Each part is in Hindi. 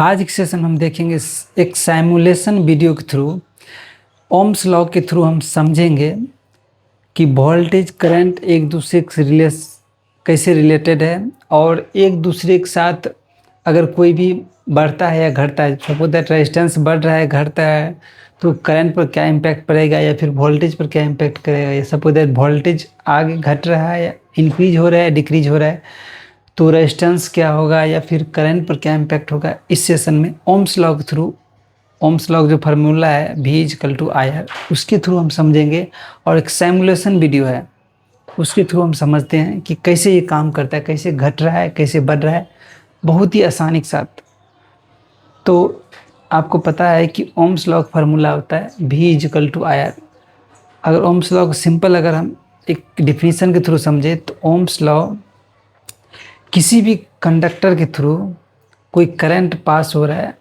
आज के सेशन में हम देखेंगे एक साइमुलेशन वीडियो के थ्रू ओम्स लॉ के थ्रू हम समझेंगे कि वोल्टेज करंट एक दूसरे से कैसे रिलेटेड है और एक दूसरे के साथ अगर कोई भी बढ़ता है या घटता है, सपोज दैट रेजिस्टेंस बढ़ रहा है घटता है तो करंट पर क्या इम्पैक्ट पड़ेगा या फिर वोल्टेज पर क्या इम्पैक्ट करेगा, या सपोज दैट वोल्टेज आगे घट रहा है या इंक्रीज हो रहा है डिक्रीज हो रहा है तो रेजिस्टेंस क्या होगा या फिर करंट पर क्या इम्पैक्ट होगा। इस सेशन में ओम्स लॉ के थ्रू, ओम्स लॉ जो फार्मूला है V=IR, उसके थ्रू हम समझेंगे और एक सिमुलेशन वीडियो है उसके थ्रू हम समझते हैं कि कैसे ये काम करता है, कैसे घट रहा है, कैसे बढ़ रहा है, बहुत ही आसानी के साथ। तो आपको पता है कि ओम्स लॉ का फार्मूला होता है V=IR। अगर ओम्स लॉ को सिंपल अगर हम एक डिफिनीशन के थ्रू समझे तो ओम्स लॉ किसी भी कंडक्टर के थ्रू कोई करंट पास हो रहा है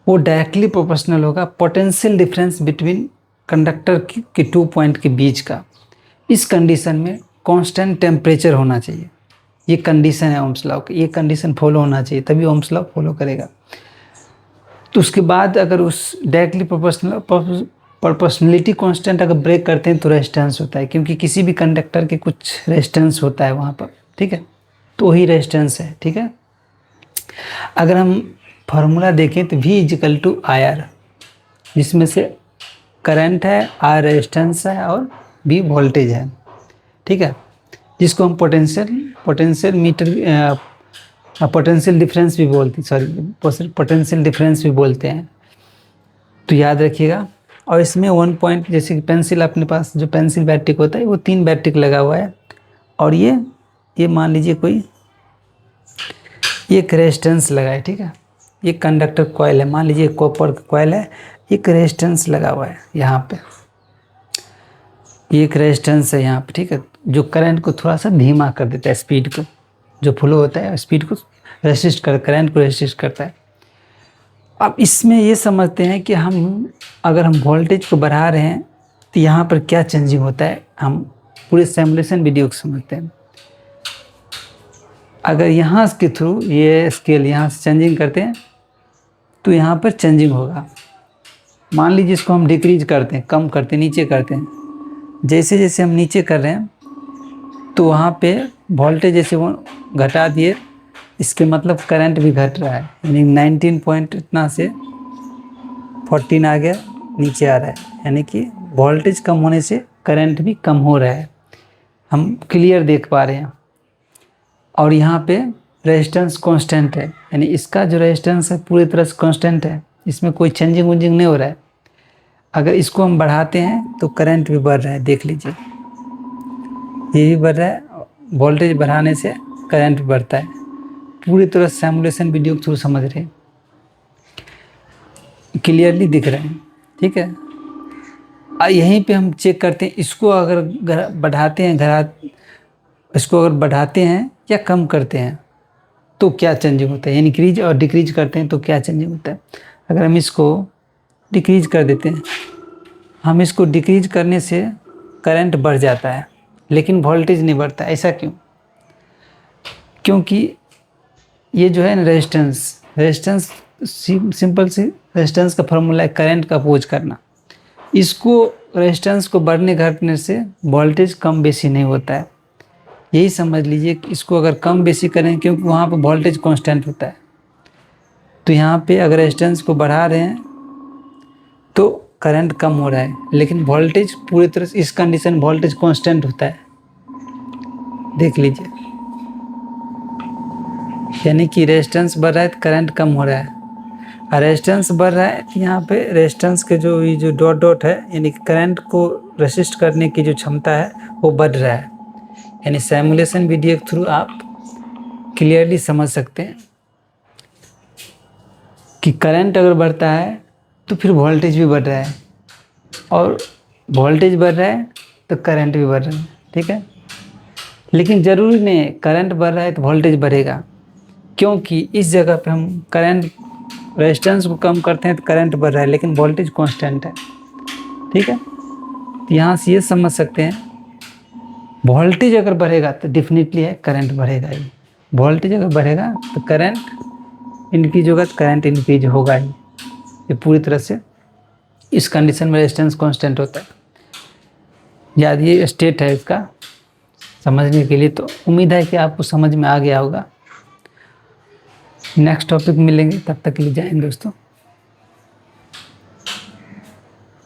वो डायरेक्टली प्रोपोर्शनल होगा पोटेंशियल डिफरेंस बिटवीन कंडक्टर के 2 पॉइंट के बीच का। इस कंडीशन में कांस्टेंट टेम्परेचर होना चाहिए, ये कंडीशन है ओम्स लॉ की, ये कंडीशन फॉलो होना चाहिए तभी ओम्स लॉ फॉलो करेगा। तो उसके बाद अगर उस डायरेक्टली प्रोपोर्शनलिटी कांस्टेंट अगर ब्रेक करते हैं तो रेजिस्टेंस होता है, क्योंकि किसी भी कंडक्टर के कुछ रेजिस्टेंस होता है वहाँ पर, ठीक है, तो वही रेजिस्टेंस है, ठीक है। अगर हम फार्मूला देखें तो V=IR, जिसमें से करंट है, R रेजिस्टेंस है और V वोल्टेज है, ठीक है, जिसको हम पोटेंशियल डिफरेंस भी बोलते हैं, पोटेंशियल डिफरेंस भी बोलते हैं। तो याद रखिएगा। और इसमें 1 पॉइंट, जैसे कि पेंसिल, अपने पास जो पेंसिल बैटरिक होता है वो 3 बैटरिक लगा हुआ है और ये मान लीजिए कोई एक रेजिस्टेंस लगा है, ठीक है, ये कंडक्टर कॉइल है, मान लीजिए कॉपर का कॉइल है, एक रेजिस्टेंस लगा हुआ है यहाँ पे, एक रेजिस्टेंस है यहाँ पे, ठीक है, जो करंट को थोड़ा सा धीमा कर देता है, स्पीड को, जो फ्लो होता है स्पीड को रेसिस्ट कर, करंट को रेसिस्ट करता है। अब इसमें ये समझते हैं कि अगर हम वोल्टेज को बढ़ा रहे हैं तो यहाँ पर क्या चेंजिंग होता है, हम पूरे सिमुलेशन वीडियो को समझते हैं। अगर यहाँ के थ्रू ये स्केल यहाँ से चेंजिंग करते हैं तो यहाँ पर चेंजिंग होगा। मान लीजिए इसको हम डिक्रीज करते हैं, कम करते हैं, नीचे करते हैं, जैसे जैसे हम नीचे कर रहे हैं तो वहाँ पे वोल्टेज जैसे वो घटा दिए, इसके मतलब करंट भी घट रहा है, यानी 19 पॉइंट इतना से 14 आ गया, नीचे आ रहा है, यानी कि वोल्टेज कम होने से करंट भी कम हो रहा है, हम क्लियर देख पा रहे हैं। और यहाँ पे रेजिस्टेंस कांस्टेंट है, यानी इसका जो रेजिस्टेंस है पूरी तरह से कांस्टेंट है, इसमें कोई चेंजिंग वेंजिंग नहीं हो रहा है। अगर इसको हम बढ़ाते हैं तो करंट भी बढ़ रहा है, देख लीजिए ये भी बढ़ रहा है, वोल्टेज बढ़ाने से करंट भी बढ़ता है। पूरी तरह सिमुलेशन वीडियो के थ्रू समझ रहे हैं, क्लियरली दिख रहे हैं, ठीक है। यहीं पे हम चेक करते हैं, इसको अगर बढ़ाते हैं, इसको अगर बढ़ाते हैं या कम करते हैं तो क्या चेंजिंग होता है, यानी इंक्रीज और डिक्रीज करते हैं तो क्या चेंजिंग होता है। अगर हम इसको डिक्रीज कर देते हैं, हम इसको डिक्रीज करने से करंट बढ़ जाता है लेकिन वोल्टेज नहीं बढ़ता, ऐसा क्यों? क्योंकि ये जो है ना रेजिस्टेंस सिंपल सी रेजिस्टेंस का फॉर्मूला है करंट का अपोज करना। इसको रेजिस्टेंस को बढ़ने घटने से वोल्टेज कम बेसी नहीं होता है, यही समझ लीजिए कि इसको अगर कम बेसी करें क्योंकि वहाँ पर वोल्टेज कांस्टेंट होता है, तो यहाँ पे अगर रेजिस्टेंस को बढ़ा रहे हैं तो करंट कम हो रहा है लेकिन वोल्टेज पूरी तरह से, इस कंडीशन वोल्टेज कांस्टेंट होता है, देख लीजिए, यानी कि रेजिस्टेंस बढ़ रहा है तो करंट कम हो रहा है, और रेजिस्टेंस बढ़ रहा है तो यहाँ पे रेजिस्टेंस के ये जो डॉट डॉट है, यानी करंट को रेसिस्ट करने की जो क्षमता है वो बढ़ रहा है। यानी सिमुलेशन वीडियो के थ्रू आप क्लियरली समझ सकते हैं कि करंट अगर बढ़ता है तो फिर वोल्टेज भी बढ़ रहा है, और वोल्टेज बढ़ रहा है तो करंट भी बढ़ रहा है, ठीक है। लेकिन ज़रूरी नहीं है करंट बढ़ रहा है तो वोल्टेज बढ़ेगा, क्योंकि इस जगह पे हम करंट रेजिस्टेंस को कम करते हैं तो करंट बढ़ रहा है लेकिन वोल्टेज कांस्टेंट है, ठीक है। तो यहाँ से ये समझ सकते हैं वोल्टेज अगर बढ़ेगा तो डेफिनेटली है करंट बढ़ेगा ही, वोल्टेज अगर बढ़ेगा तो करंट इंक्रीज होगा तो करंट इंक्रीज होगा ही। ये पूरी तरह से इस कंडीशन में रेजिस्टेंस कांस्टेंट होता है। याद ये स्टेट है इसका समझने के लिए। तो उम्मीद है कि आपको समझ में आ गया होगा। नेक्स्ट टॉपिक मिलेंगे, तब तक के लिए जय हिंद दोस्तों।